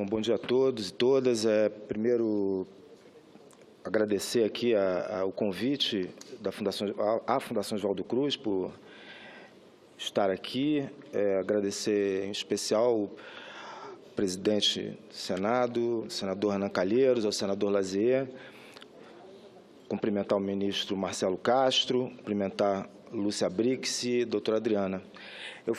Bom dia a todos e todas. Primeiro, agradecer aqui o convite à Fundação Oswaldo Cruz por estar aqui. Agradecer em especial ao presidente do Senado, o senador Renan Calheiros, ao senador Lazier, cumprimentar o ministro Marcelo Castro, cumprimentar Lúcia Brix e a doutora Adriana. Eu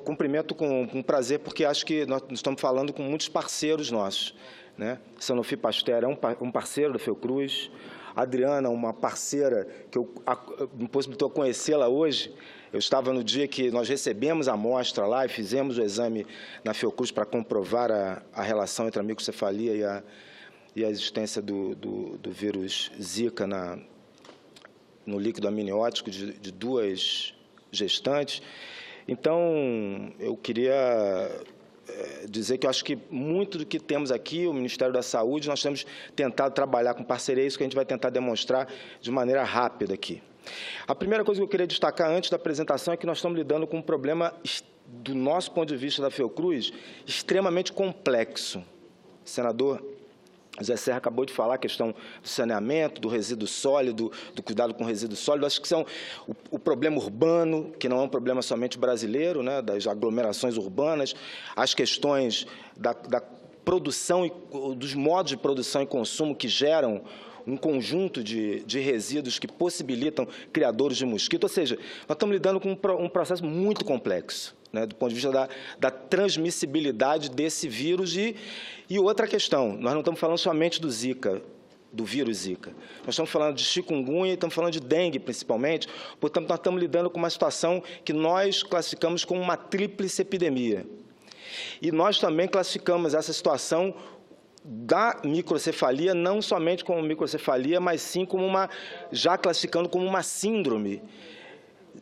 cumprimento com prazer, porque acho que nós estamos falando com muitos parceiros nossos, né? Sanofi Pasteur é um parceiro da Fiocruz, a Adriana, uma parceira que me possibilitou conhecê-la hoje. Eu estava no dia que nós recebemos a amostra lá e fizemos o exame na Fiocruz para comprovar a relação entre a microcefalia e a existência do vírus Zika no líquido amniótico de duas gestantes. Então, eu queria dizer que eu acho que muito do que temos aqui, o Ministério da Saúde, nós temos tentado trabalhar com parceria, isso que a gente vai tentar demonstrar de maneira rápida aqui. A primeira coisa que eu queria destacar antes da apresentação é que nós estamos lidando com um problema, do nosso ponto de vista da Fiocruz, extremamente complexo. Senador José Serra acabou de falar a questão do saneamento, do resíduo sólido, do cuidado com o resíduo sólido. Acho que são o problema urbano, que não é um problema somente brasileiro, né, das aglomerações urbanas, as questões da produção, dos modos de produção e consumo que geram um conjunto de resíduos que possibilitam criadores de mosquito. Ou seja, nós estamos lidando com um processo muito complexo, né, do ponto de vista da transmissibilidade desse vírus. E outra questão, nós não estamos falando somente do Zika, do vírus Zika. Nós estamos falando de chikungunya e estamos falando de dengue, principalmente. Portanto, nós estamos lidando com uma situação que nós classificamos como uma tríplice epidemia. E nós também classificamos essa situação da microcefalia, não somente como microcefalia, mas sim como já classificando como uma síndrome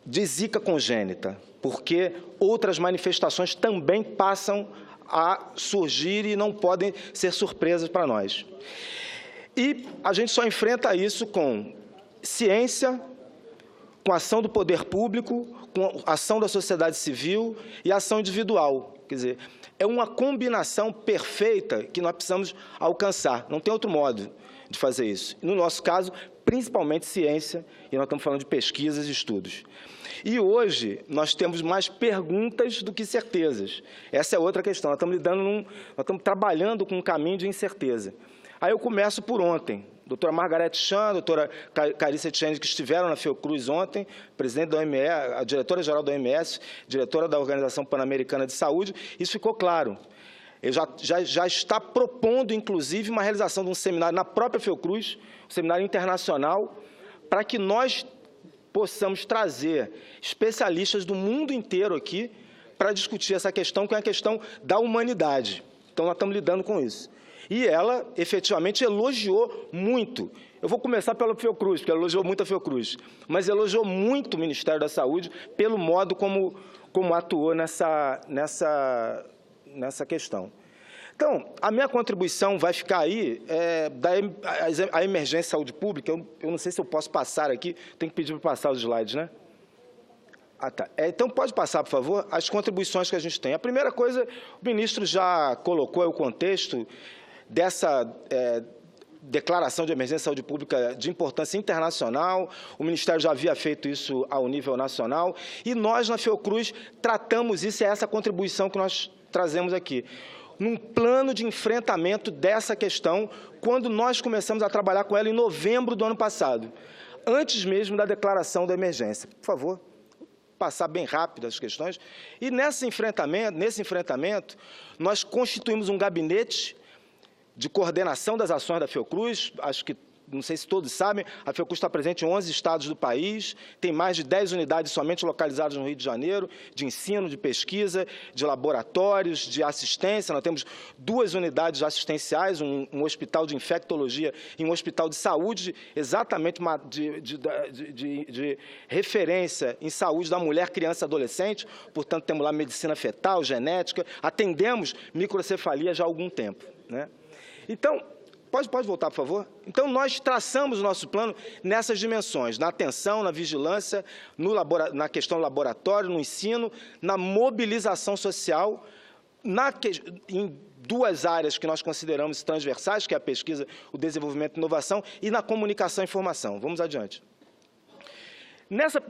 de Zika congênita, porque outras manifestações também passam a surgir e não podem ser surpresas para nós. E a gente só enfrenta isso com ciência, com ação do poder público, com ação da sociedade civil e ação individual. Quer dizer, é uma combinação perfeita que nós precisamos alcançar. Não tem outro modo de fazer isso. No nosso caso, principalmente ciência, e nós estamos falando de pesquisas e estudos. E hoje nós temos mais perguntas do que certezas. Essa é outra questão. Nós estamos trabalhando com um caminho de incerteza. Aí eu começo por ontem. Doutora Margarete Chan, a doutora Carissa Tchene, que estiveram na Fiocruz ontem, presidente da OMS, a diretora-geral da OMS, diretora da Organização Pan-Americana de Saúde, isso ficou claro. Ele já está propondo, inclusive, uma realização de um seminário na própria Fiocruz, um seminário internacional, para que nós possamos trazer especialistas do mundo inteiro aqui para discutir essa questão, que é a questão da humanidade. Então, nós estamos lidando com isso. E ela, efetivamente, elogiou muito. Eu vou começar pela Fiocruz, porque ela elogiou muito a Fiocruz, mas elogiou muito o Ministério da Saúde pelo modo como atuou nessa questão. Então, a minha contribuição vai ficar aí, a emergência de saúde pública. Eu não sei se eu posso passar aqui, tenho que pedir para passar os slides, né? Ah, tá. Então, pode passar, por favor, as contribuições que a gente tem. A primeira coisa, o ministro já colocou o contexto dessa declaração de emergência de saúde pública de importância internacional. O Ministério já havia feito isso ao nível nacional. E nós, na Fiocruz, tratamos isso, é essa contribuição que nós trazemos aqui, num plano de enfrentamento dessa questão, quando nós começamos a trabalhar com ela em novembro do ano passado, antes mesmo da declaração da emergência. Por favor, passar bem rápido as questões. E nesse enfrentamento, nós constituímos um gabinete de coordenação das ações da Fiocruz. Acho que, não sei se todos sabem, a Fiocruz está presente em 11 estados do país, tem mais de 10 unidades somente localizadas no Rio de Janeiro, de ensino, de pesquisa, de laboratórios, de assistência. Nós temos 2 unidades assistenciais, um hospital de infectologia e um hospital de saúde, exatamente de referência em saúde da mulher, criança e adolescente. Portanto, temos lá medicina fetal, genética, atendemos microcefalia já há algum tempo, né? Então, pode voltar, por favor? Então, nós traçamos o nosso plano nessas dimensões, na atenção, na vigilância, na questão do laboratório, no ensino, na mobilização social, em duas áreas que nós consideramos transversais, que é a pesquisa, o desenvolvimento e inovação, e na comunicação e informação. Vamos adiante.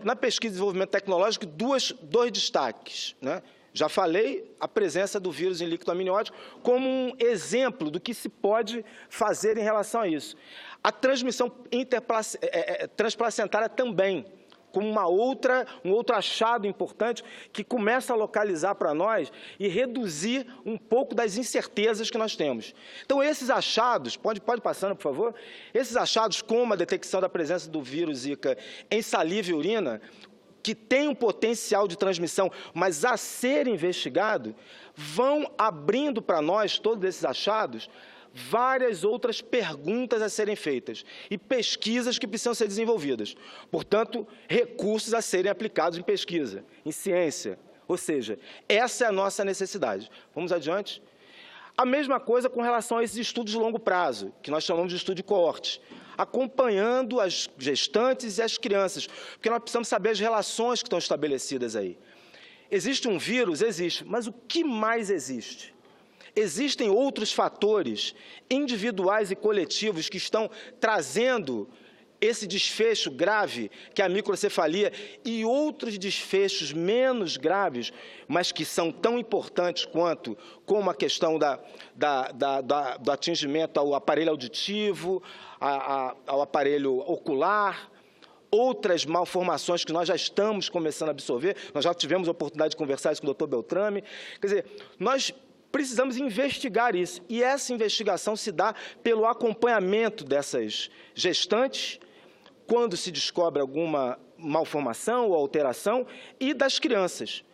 Na pesquisa de desenvolvimento tecnológico, dois destaques, né? Já falei a presença do vírus em líquido amniótico como um exemplo do que se pode fazer em relação a isso. A transmissão transplacentária também, como um outro achado importante que começa a localizar para nós e reduzir um pouco das incertezas que nós temos. Então, esses achados, pode passando, por favor, esses achados, como a detecção da presença do vírus Zika em saliva e urina, que tem um potencial de transmissão, mas a ser investigado, vão abrindo para nós, todos esses achados, várias outras perguntas a serem feitas e pesquisas que precisam ser desenvolvidas. Portanto, recursos a serem aplicados em pesquisa, em ciência. Ou seja, essa é a nossa necessidade. Vamos adiante? A mesma coisa com relação a esses estudos de longo prazo, que nós chamamos de estudo de coortes, acompanhando as gestantes e as crianças, porque nós precisamos saber as relações que estão estabelecidas aí. Existe um vírus? Existe, mas o que mais existe? Existem outros fatores individuais e coletivos que estão trazendo esse desfecho grave, que é a microcefalia, e outros desfechos menos graves, mas que são tão importantes quanto, como a questão do atingimento ao aparelho auditivo, ao aparelho ocular, outras malformações que nós já estamos começando a absorver, nós já tivemos a oportunidade de conversar isso com o Dr. Beltrame. Quer dizer, nós precisamos investigar isso, e essa investigação se dá pelo acompanhamento dessas gestantes, quando se descobre alguma malformação ou alteração, e das crianças.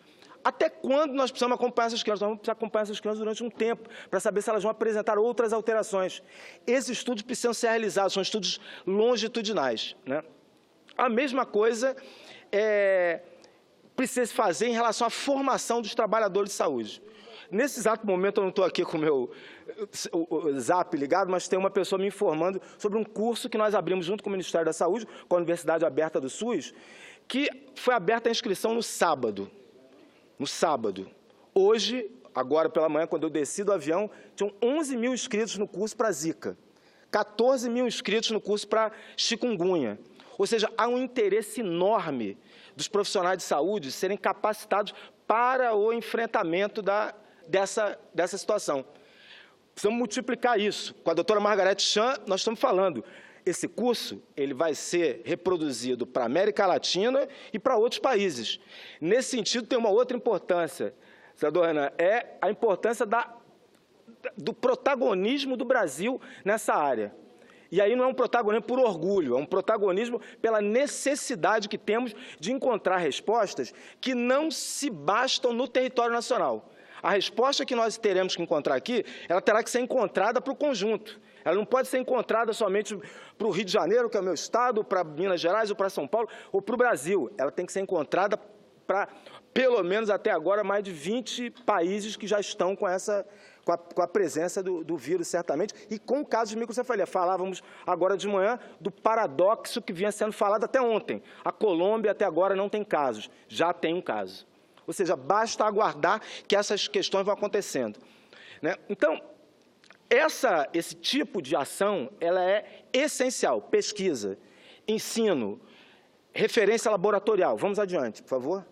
Até quando nós precisamos acompanhar essas crianças? Nós vamos precisar acompanhar essas crianças durante um tempo, para saber se elas vão apresentar outras alterações. Esses estudos precisam ser realizados, são estudos longitudinais, né? A mesma coisa precisa se fazer em relação à formação dos trabalhadores de saúde. Nesse exato momento, eu não estou aqui com o meu Zap ligado, mas tem uma pessoa me informando sobre um curso que nós abrimos junto com o Ministério da Saúde, com a Universidade Aberta do SUS, que foi aberta a inscrição no sábado. No sábado. Hoje, agora pela manhã, quando eu desci do avião, tinham 11 mil inscritos no curso para Zika, 14 mil inscritos no curso para chikungunya. Ou seja, há um interesse enorme dos profissionais de saúde serem capacitados para o enfrentamento dessa situação. Precisamos multiplicar isso. Com a doutora Margarete Chan, nós estamos falando. Esse curso ele vai ser reproduzido para a América Latina e para outros países. Nesse sentido, tem uma outra importância, senador Renan, é a importância do protagonismo do Brasil nessa área. E aí não é um protagonismo por orgulho, é um protagonismo pela necessidade que temos de encontrar respostas que não se bastam no território nacional. A resposta que nós teremos que encontrar aqui, ela terá que ser encontrada para o conjunto. Ela não pode ser encontrada somente para o Rio de Janeiro, que é o meu estado, para Minas Gerais, ou para São Paulo, ou para o Brasil. Ela tem que ser encontrada para, pelo menos até agora, mais de 20 países que já estão com a presença do vírus, certamente, e com o caso de microcefalia. Falávamos agora de manhã do paradoxo que vinha sendo falado até ontem. A Colômbia até agora não tem casos, já tem um caso. Ou seja, basta aguardar que essas questões vão acontecendo, né? Então, esse tipo de ação ela é essencial. Pesquisa, ensino, referência laboratorial. Vamos adiante, por favor.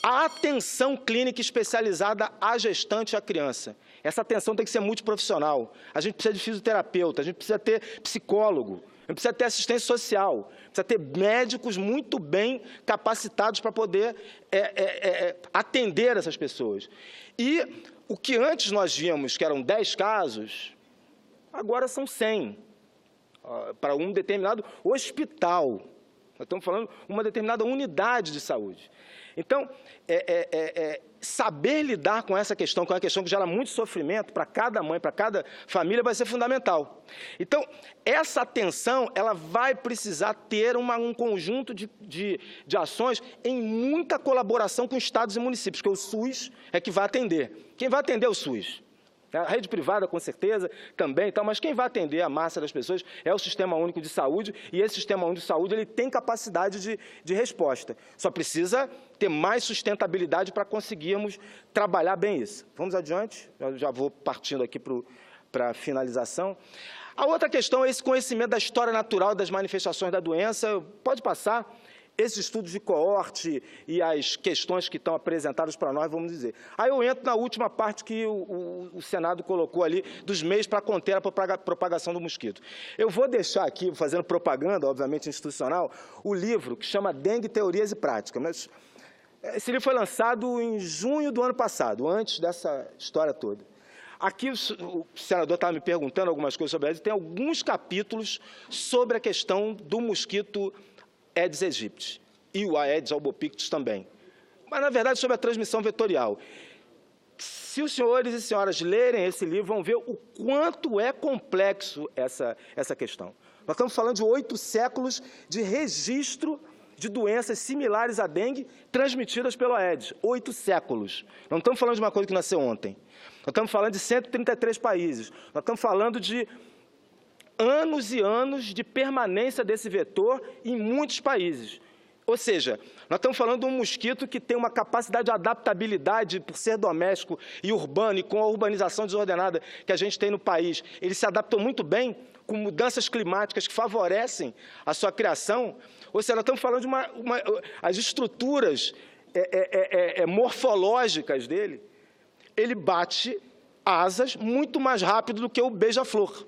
A atenção clínica especializada à gestante e à criança. Essa atenção tem que ser multiprofissional. A gente precisa de fisioterapeuta, a gente precisa ter psicólogo, a gente precisa ter assistência social, precisa ter médicos muito bem capacitados para poder atender essas pessoas. E o que antes nós víamos que eram 10 casos, agora são 100, para um determinado hospital. Nós estamos falando de uma determinada unidade de saúde. Então, saber lidar com essa questão, que é uma questão que gera muito sofrimento para cada mãe, para cada família, vai ser fundamental. Então, essa atenção, ela vai precisar ter um conjunto de ações em muita colaboração com estados e municípios, porque o SUS é que vai atender. Quem vai atender é o SUS. A rede privada, com certeza, também, mas quem vai atender a massa das pessoas é o Sistema Único de Saúde, e esse Sistema Único de Saúde ele tem capacidade de resposta. Só precisa ter mais sustentabilidade para conseguirmos trabalhar bem isso. Vamos adiante, eu já vou partindo aqui para a finalização. A outra questão é esse conhecimento da história natural das manifestações da doença. Pode passar. Esses estudos de coorte e as questões que estão apresentadas para nós, vamos dizer. Aí eu entro na última parte que o Senado colocou ali, dos meios para conter a propagação do mosquito. Eu vou deixar aqui, fazendo propaganda, obviamente institucional, o livro que chama Dengue, Teorias e Práticas. Mas esse livro foi lançado em junho do ano passado, antes dessa história toda. Aqui o senador estava me perguntando algumas coisas sobre a Aedes, tem alguns capítulos sobre a questão do mosquito Aedes aegypti e o Aedes albopictus também. Mas, na verdade, sobre a transmissão vetorial. Se os senhores e senhoras lerem esse livro, vão ver o quanto é complexo essa questão. Nós estamos falando de 8 séculos de registro de doenças similares à dengue transmitidas pelo Aedes. 8 séculos. Não estamos falando de uma coisa que nasceu ontem. Nós estamos falando de 133 países. Nós estamos falando de anos e anos de permanência desse vetor em muitos países. Ou seja, nós estamos falando de um mosquito que tem uma capacidade de adaptabilidade por ser doméstico e urbano, e com a urbanização desordenada que a gente tem no país. Ele se adaptou muito bem com mudanças climáticas que favorecem a sua criação. Ou seja, nós estamos falando de as estruturas morfológicas dele. Ele bate asas muito mais rápido do que o beija-flor.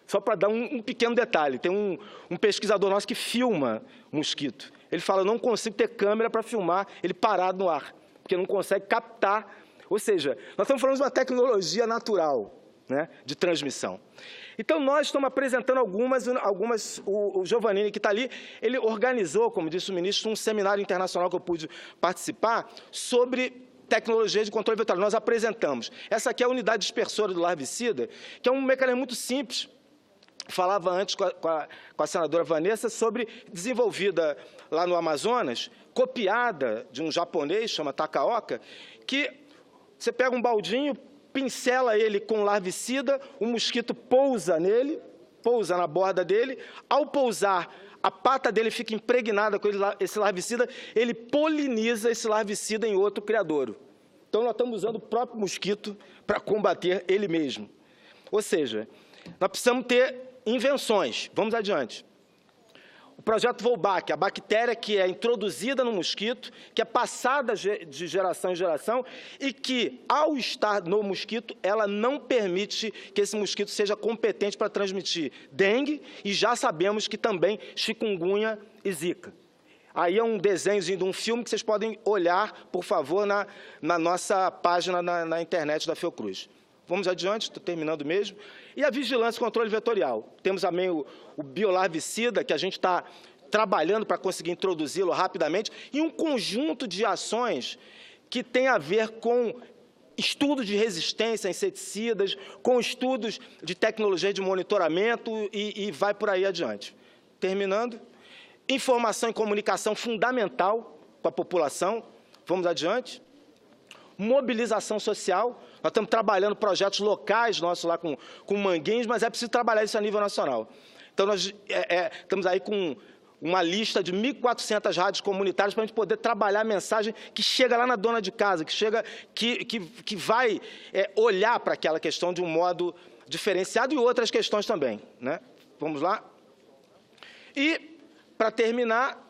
Só para dar um pequeno detalhe, tem um pesquisador nosso que filma mosquito. Ele fala, eu não consigo ter câmera para filmar ele parado no ar, porque não consegue captar. Ou seja, nós estamos falando de uma tecnologia natural, né, de transmissão. Então, nós estamos apresentando algumas o Giovannini, que está ali, ele organizou, como disse o ministro, um seminário internacional que eu pude participar sobre tecnologia de controle vetorial. Nós apresentamos. Essa aqui é a unidade dispersora do larvicida, que é um mecanismo muito simples. Falava antes com a senadora Vanessa sobre desenvolvida lá no Amazonas, copiada de um japonês, chama Takaoka, que você pega um baldinho, pincela ele com larvicida, o mosquito pousa nele, pousa na borda dele, ao pousar, a pata dele fica impregnada com esse larvicida, ele poliniza esse larvicida em outro criadouro. Então, nós estamos usando o próprio mosquito para combater ele mesmo. Ou seja, nós precisamos ter invenções. Vamos adiante. O projeto Wolbach, a bactéria que é introduzida no mosquito, que é passada de geração em geração e que, ao estar no mosquito, ela não permite que esse mosquito seja competente para transmitir dengue e já sabemos que também chikungunya e zika. Aí é um desenhozinho de um filme que vocês podem olhar, por favor, na nossa página na internet da Fiocruz. Vamos adiante, estou terminando mesmo. E a vigilância e controle vetorial. Temos também o biolarvicida, que a gente está trabalhando para conseguir introduzi-lo rapidamente, e um conjunto de ações que tem a ver com estudos de resistência a inseticidas, com estudos de tecnologia de monitoramento e vai por aí adiante. Terminando, informação e comunicação fundamental com a população. Vamos adiante. Mobilização social. Nós estamos trabalhando projetos locais nossos lá com Manguinhos, mas é preciso trabalhar isso a nível nacional. Então, nós estamos aí com uma lista de 1.400 rádios comunitárias para a gente poder trabalhar a mensagem que chega lá na dona de casa, que vai olhar para aquela questão de um modo diferenciado e outras questões também, né? Vamos lá? E, para terminar,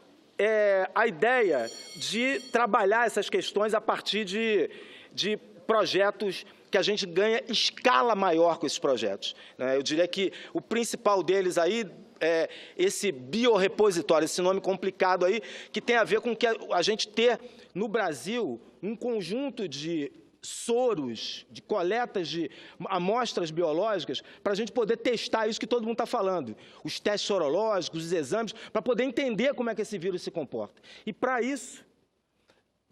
a ideia de trabalhar essas questões a partir de projetos que a gente ganha escala maior com esses projetos. Eu diria que o principal deles aí é esse biorepositório, esse nome complicado aí, que tem a ver com que a gente ter no Brasil um conjunto de soros, de coletas de amostras biológicas, para a gente poder testar isso que todo mundo está falando, os testes sorológicos, os exames, para poder entender como é que esse vírus se comporta. E, para isso,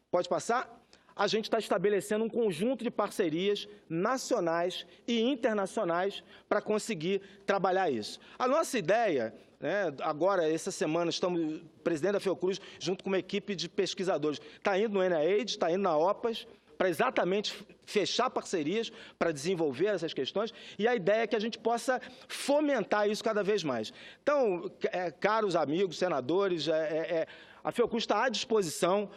pode passar? A gente está estabelecendo um conjunto de parcerias nacionais e internacionais para conseguir trabalhar isso. A nossa ideia, né, agora, essa semana, o presidente da Fiocruz, junto com uma equipe de pesquisadores, está indo no NIAID, está indo na OPAS, para exatamente fechar parcerias para desenvolver essas questões, e a ideia é que a gente possa fomentar isso cada vez mais. Então, caros amigos, senadores, a Fiocruz está à disposição.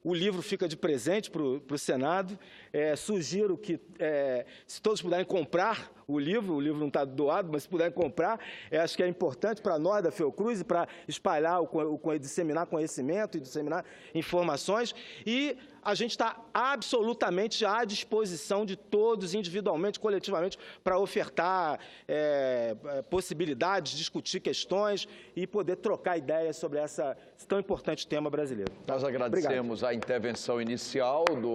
O livro fica de presente para o Senado. Sugiro que, se todos puderem comprar o livro não está doado, mas se puderem comprar, acho que é importante para nós da Fiocruz e para espalhar, disseminar conhecimento e disseminar informações. E a gente está absolutamente à disposição de todos, individualmente, coletivamente, para ofertar possibilidades, discutir questões e poder trocar ideias sobre esse tão importante tema brasileiro. Nós agradecemos a intervenção inicial do